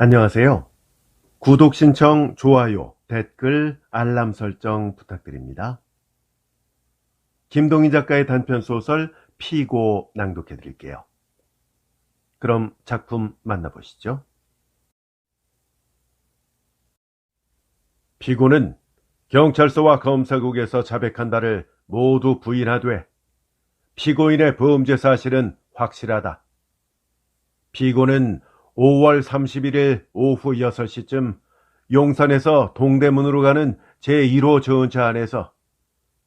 안녕하세요. 구독 신청, 좋아요, 댓글, 알람 설정 부탁드립니다. 김동인 작가의 단편소설 피고 낭독해 드릴게요. 그럼 작품 만나보시죠. 피고는 경찰서와 검사국에서 자백한 바를 모두 부인하되 피고인의 범죄 사실은 확실하다. 피고는 5월 31일 오후 6시쯤 용산에서 동대문으로 가는 제1호 전차 안에서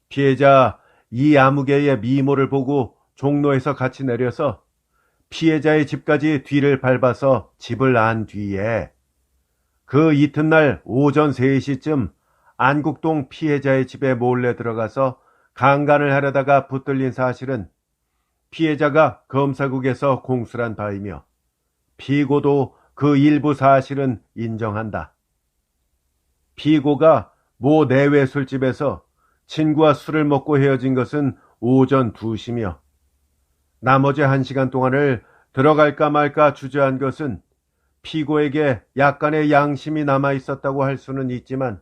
피해자 이아무개의 미모를 보고 종로에서 같이 내려서 피해자의 집까지 뒤를 밟아서 집을 안 뒤에 그 이튿날 오전 3시쯤 안국동 피해자의 집에 몰래 들어가서 강간을 하려다가 붙들린 사실은 피해자가 검사국에서 공수한 바이며 피고도 그 일부 사실은 인정한다. 피고가 모 내외 술집에서 친구와 술을 먹고 헤어진 것은 오전 2시며 나머지 1시간 동안을 들어갈까 말까 주저한 것은 피고에게 약간의 양심이 남아 있었다고 할 수는 있지만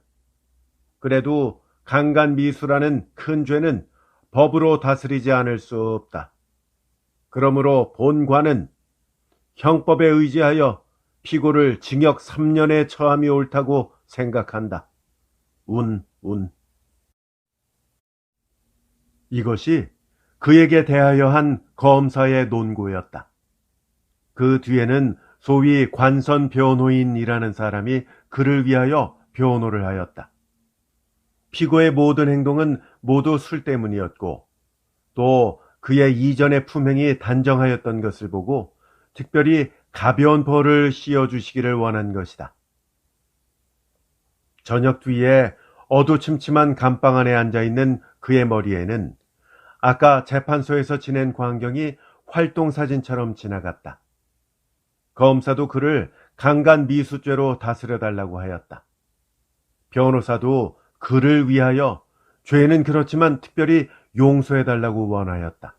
그래도 강간 미수라는 큰 죄는 법으로 다스리지 않을 수 없다. 그러므로 본관은 형법에 의지하여 피고를 징역 3년에 처함이 옳다고 생각한다. 이것이 그에게 대하여 한 검사의 논고였다. 그 뒤에는 소위 관선 변호인이라는 사람이 그를 위하여 변호를 하였다. 피고의 모든 행동은 모두 술 때문이었고 또 그의 이전의 품행이 단정하였던 것을 보고 특별히 가벼운 벌을 씌워주시기를 원한 것이다. 저녁 뒤에 어두침침한 감방 안에 앉아있는 그의 머리에는 아까 재판소에서 지낸 광경이 활동사진처럼 지나갔다. 검사도 그를 강간 미수죄로 다스려달라고 하였다. 변호사도 그를 위하여 죄는 그렇지만 특별히 용서해달라고 원하였다.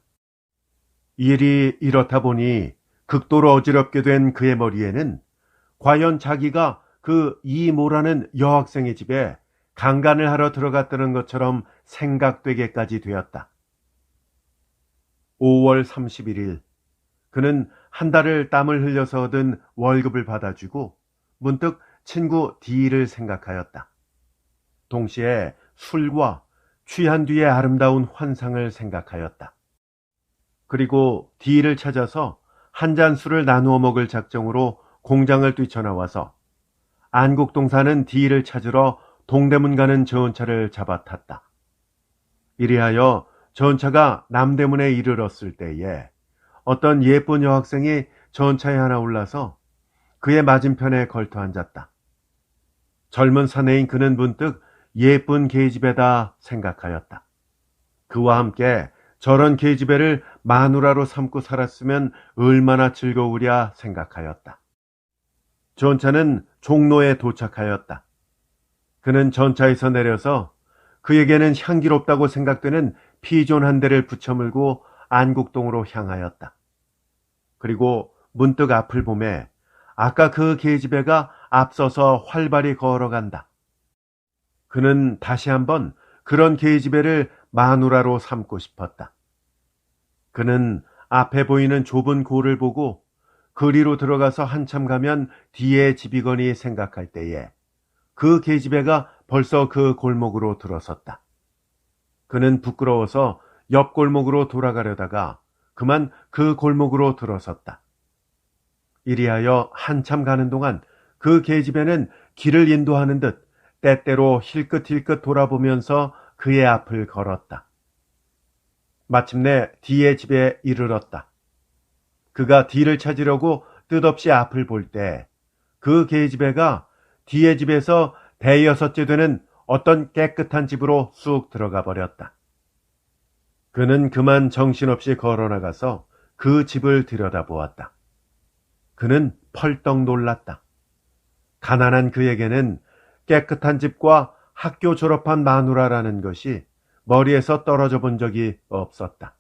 일이 이렇다 보니 극도로 어지럽게 된 그의 머리에는 과연 자기가 그 이모라는 여학생의 집에 강간을 하러 들어갔다는 것처럼 생각되게까지 되었다. 5월 31일 그는 한 달을 땀을 흘려서 얻은 월급을 받아주고 문득 친구 D를 생각하였다. 동시에 술과 취한 뒤의 아름다운 환상을 생각하였다. 그리고 D를 찾아서 한 잔 술을 나누어 먹을 작정으로 공장을 뛰쳐나와서 안국동 사는 D를 찾으러 동대문 가는 전차를 잡아탔다. 이리하여 전차가 남대문에 이르렀을 때에 어떤 예쁜 여학생이 전차에 하나 올라서 그의 맞은편에 걸터 앉았다. 젊은 사내인 그는 문득 예쁜 계집애다 생각하였다. 그와 함께 저런 계집애를 마누라로 삼고 살았으면 얼마나 즐거우랴 생각하였다. 전차는 종로에 도착하였다. 그는 전차에서 내려서 그에게는 향기롭다고 생각되는 피존 한 대를 붙여물고 안국동으로 향하였다. 그리고 문득 앞을 보매 아까 그 계집애가 앞서서 활발히 걸어간다. 그는 다시 한번 그런 계집애를 마누라로 삼고 싶었다. 그는 앞에 보이는 좁은 골을 보고 그리로 들어가서 한참 가면 뒤에 집이거니 생각할 때에 그 계집애가 벌써 그 골목으로 들어섰다. 그는 부끄러워서 옆 골목으로 돌아가려다가 그만 그 골목으로 들어섰다. 이리하여 한참 가는 동안 그 계집애는 길을 인도하는 듯 때때로 힐끗힐끗 돌아보면서 그의 앞을 걸었다. 마침내 D의 집에 이르렀다. 그가 D를 찾으려고 뜻없이 앞을 볼 때 그 계집애가 D의 집에서 대여섯째 되는 어떤 깨끗한 집으로 쑥 들어가 버렸다. 그는 그만 정신없이 걸어나가서 그 집을 들여다보았다. 그는 펄떡 놀랐다. 가난한 그에게는 깨끗한 집과 학교 졸업한 마누라라는 것이 머리에서 떨어져 본 적이 없었다.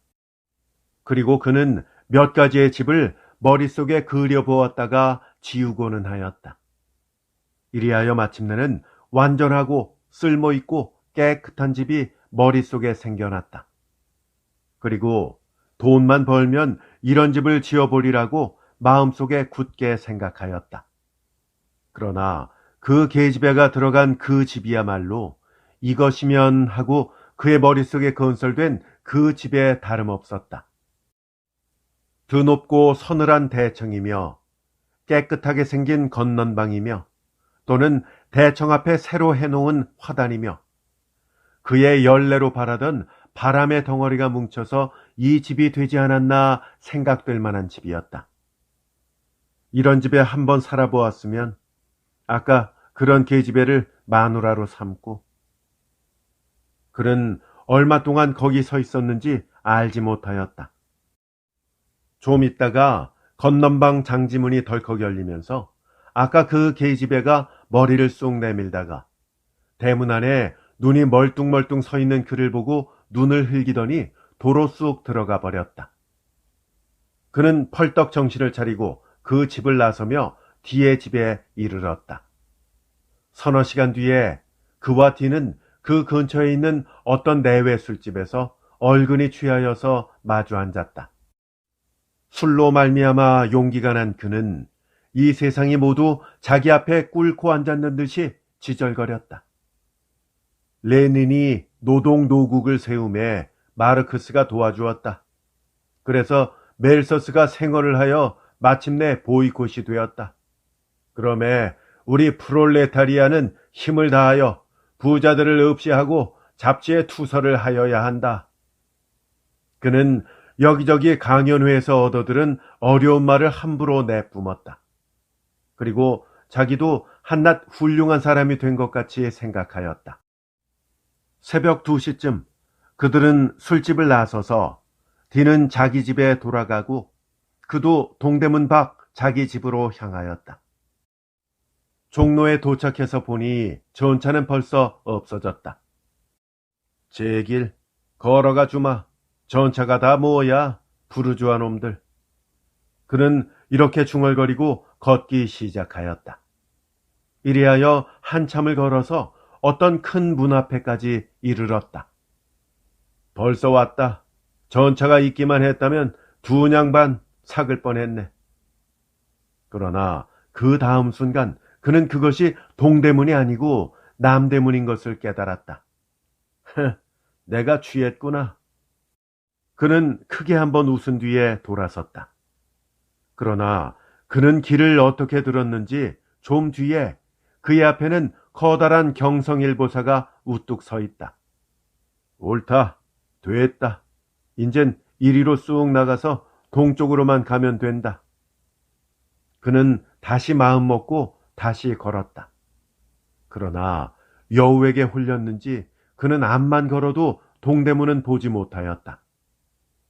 그리고 그는 몇 가지의 집을 머릿속에 그려보았다가 지우고는 하였다. 이리하여 마침내는 완전하고 쓸모있고 깨끗한 집이 머릿속에 생겨났다. 그리고 돈만 벌면 이런 집을 지어보리라고 마음속에 굳게 생각하였다. 그러나 그 계집애가 들어간 그 집이야말로 이것이면 하고 그의 머릿속에 건설된 그 집에 다름없었다. 드높고 서늘한 대청이며 깨끗하게 생긴 건넌방이며 또는 대청 앞에 새로 해놓은 화단이며 그의 열내로 바라던 바람의 덩어리가 뭉쳐서 이 집이 되지 않았나 생각될 만한 집이었다. 이런 집에 한번 살아보았으면 아까 그런 계집애를 마누라로 삼고 그는 얼마 동안 거기 서 있었는지 알지 못하였다. 좀 있다가 건넌방 장지문이 덜컥 열리면서 아까 그 계집애가 머리를 쑥 내밀다가 대문 안에 눈이 멀뚱멀뚱 서 있는 그를 보고 눈을 흘기더니 도로 쑥 들어가 버렸다. 그는 펄떡 정신을 차리고 그 집을 나서며 뒤의 집에 이르렀다. 서너 시간 뒤에 그와 뒤는 그 근처에 있는 어떤 내외 술집에서 얼근이 취하여서 마주 앉았다. 술로 말미암아 용기가 난 그는 이 세상이 모두 자기 앞에 꿇고 앉았는 듯이 지절거렸다. 레닌이 노동노국을 세움에 마르크스가 도와주었다. 그래서 멜서스가 생활을 하여 마침내 보이콧이 되었다. 그러매 우리 프롤레타리아는 힘을 다하여 부자들을 없이하고 잡지에 투서를 하여야 한다. 그는 여기저기 강연회에서 얻어들은 어려운 말을 함부로 내뿜었다. 그리고 자기도 한낱 훌륭한 사람이 된 것 같이 생각하였다. 새벽 2시쯤 그들은 술집을 나서서 디는 자기 집에 돌아가고 그도 동대문 밖 자기 집으로 향하였다. 종로에 도착해서 보니 전차는 벌써 없어졌다. 제길 걸어가 주마. 전차가 다 뭐야? 부르주아 놈들. 그는 이렇게 중얼거리고 걷기 시작하였다. 이리하여 한참을 걸어서 어떤 큰 문 앞에까지 이르렀다. 벌써 왔다. 전차가 있기만 했다면 2냥 반 삭을 뻔했네. 그러나 그 다음 순간 그는 그것이 동대문이 아니고 남대문인 것을 깨달았다. 내가 취했구나. 그는 크게 한번 웃은 뒤에 돌아섰다. 그러나 그는 길을 어떻게 들었는지 좀 뒤에 그의 앞에는 커다란 경성일보사가 우뚝 서 있다. 옳다. 됐다. 인젠 이리로 쑥 나가서 동쪽으로만 가면 된다. 그는 다시 마음 먹고 다시 걸었다. 그러나 여우에게 홀렸는지 그는 앞만 걸어도 동대문은 보지 못하였다.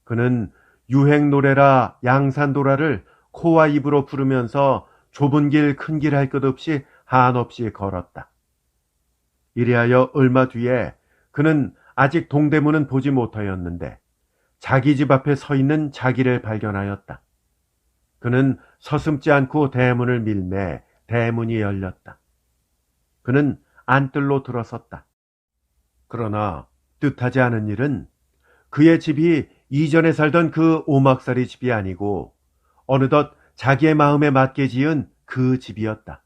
그는 유행 노래라 양산도라를 코와 입으로 부르면서 좁은 길 큰 길 할 것 없이 한없이 걸었다. 이리하여 얼마 뒤에 그는 아직 동대문은 보지 못하였는데 자기 집 앞에 서 있는 자기를 발견하였다. 그는 서슴지 않고 대문을 밀매 대문이 열렸다. 그는 안뜰로 들어섰다. 그러나 뜻하지 않은 일은 그의 집이 이전에 살던 그 오막살이 집이 아니고 어느덧 자기의 마음에 맞게 지은 그 집이었다.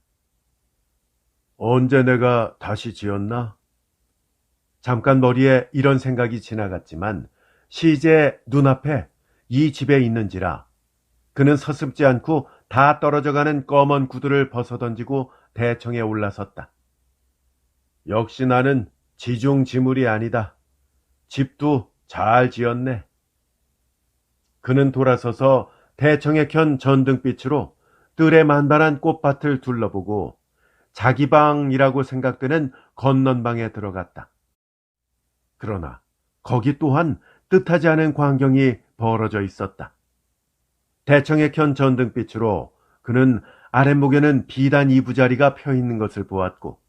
언제 내가 다시 지었나? 잠깐 머리에 이런 생각이 지나갔지만 시제 눈앞에 이 집에 있는지라 그는 서슴지 않고 다 떨어져가는 검은 구두를 벗어던지고 대청에 올라섰다. 역시 나는 지중지물이 아니다. 집도 잘 지었네. 그는 돌아서서 대청에 켠 전등빛으로 뜰에 만반한 꽃밭을 둘러보고 자기 방이라고 생각되는 건넌방에 들어갔다. 그러나 거기 또한 뜻하지 않은 광경이 벌어져 있었다. 대청에 켠 전등빛으로 그는 아랫목에는 비단 이부자리가 펴 있는 것을 보았고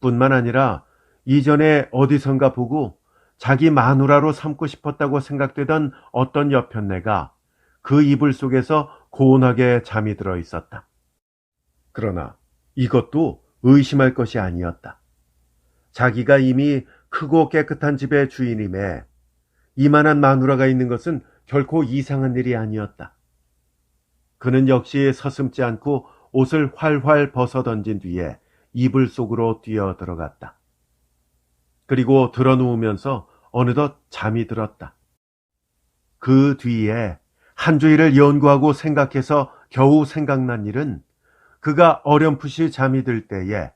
뿐만 아니라 이전에 어디선가 보고 자기 마누라로 삼고 싶었다고 생각되던 어떤 여편네가 그 이불 속에서 고운하게 잠이 들어 있었다. 그러나 이것도 의심할 것이 아니었다. 자기가 이미 크고 깨끗한 집의 주인임에 이만한 마누라가 있는 것은 결코 이상한 일이 아니었다. 그는 역시 서슴지 않고 옷을 활활 벗어던진 뒤에 이불 속으로 뛰어 들어갔다. 그리고 드러누우면서 어느덧 잠이 들었다. 그 뒤에 한 주일을 연구하고 생각해서 겨우 생각난 일은 그가 어렴풋이 잠이 들 때에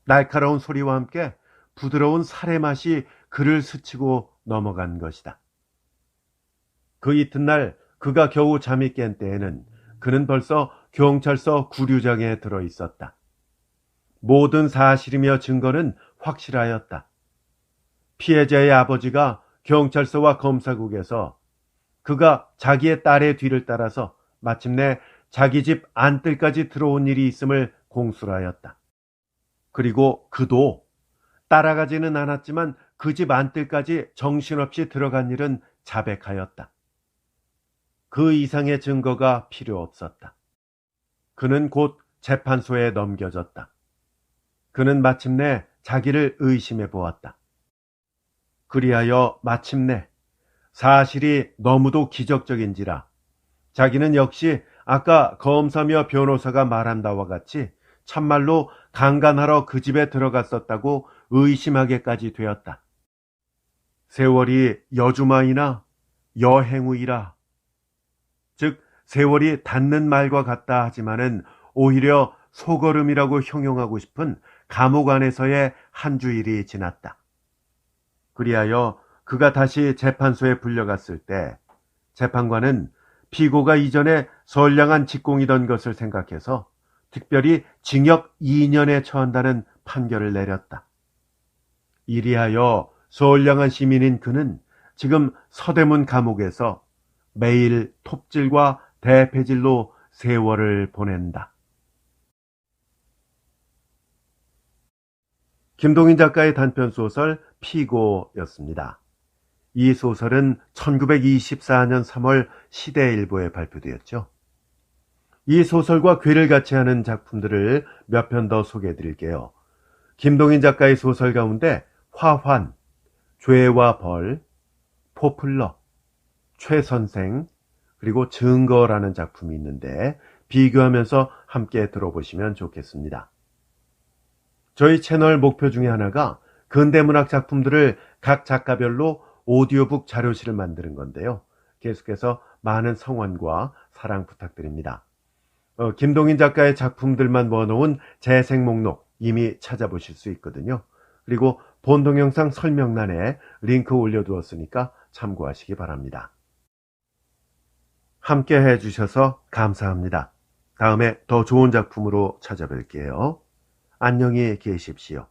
날카로운 소리와 함께 부드러운 살의 맛이 그를 스치고 넘어간 것이다. 그 이튿날 그가 겨우 잠이 깬 때에는 그는 벌써 경찰서 구류장에 들어 있었다. 모든 사실이며 증거는 확실하였다. 피해자의 아버지가 경찰서와 검사국에서 그가 자기의 딸의 뒤를 따라서 마침내 자기 집 안뜰까지 들어온 일이 있음을 공수하였다. 그리고 그도 따라가지는 않았지만 그 집 안뜰까지 정신없이 들어간 일은 자백하였다. 그 이상의 증거가 필요 없었다. 그는 곧 재판소에 넘겨졌다. 그는 마침내 자기를 의심해 보았다. 그리하여 마침내 사실이 너무도 기적적인지라 자기는 역시 아까 검사며 변호사가 말한 바와 같이 참말로 강간하러 그 집에 들어갔었다고 의심하게까지 되었다. 세월이 여주마이나 여행우이라, 즉 세월이 닿는 말과 같다 하지만은 오히려 소걸음이라고 형용하고 싶은 감옥 안에서의 한 주일이 지났다. 그리하여 그가 다시 재판소에 불려갔을 때 재판관은 피고가 이전에 선량한 직공이던 것을 생각해서 특별히 징역 2년에 처한다는 판결을 내렸다. 이리하여 선량한 시민인 그는 지금 서대문 감옥에서 매일 톱질과 대패질로 세월을 보낸다. 김동인 작가의 단편소설 피고였습니다. 이 소설은 1924년 3월 시대일보에 발표되었죠. 이 소설과 괴를 같이 하는 작품들을 몇 편 더 소개해 드릴게요. 김동인 작가의 소설 가운데 화환, 죄와 벌, 포플러, 최선생, 그리고 증거라는 작품이 있는데 비교하면서 함께 들어보시면 좋겠습니다. 저희 채널 목표 중에 하나가 근대문학 작품들을 각 작가별로 오디오북 자료실을 만드는 건데요. 계속해서 많은 성원과 사랑 부탁드립니다. 김동인 작가의 작품들만 모아놓은 재생 목록 이미 찾아보실 수 있거든요. 그리고 본 동영상 설명란에 링크 올려두었으니까 참고하시기 바랍니다. 함께 해주셔서 감사합니다. 다음에 더 좋은 작품으로 찾아뵐게요. 안녕히 계십시오.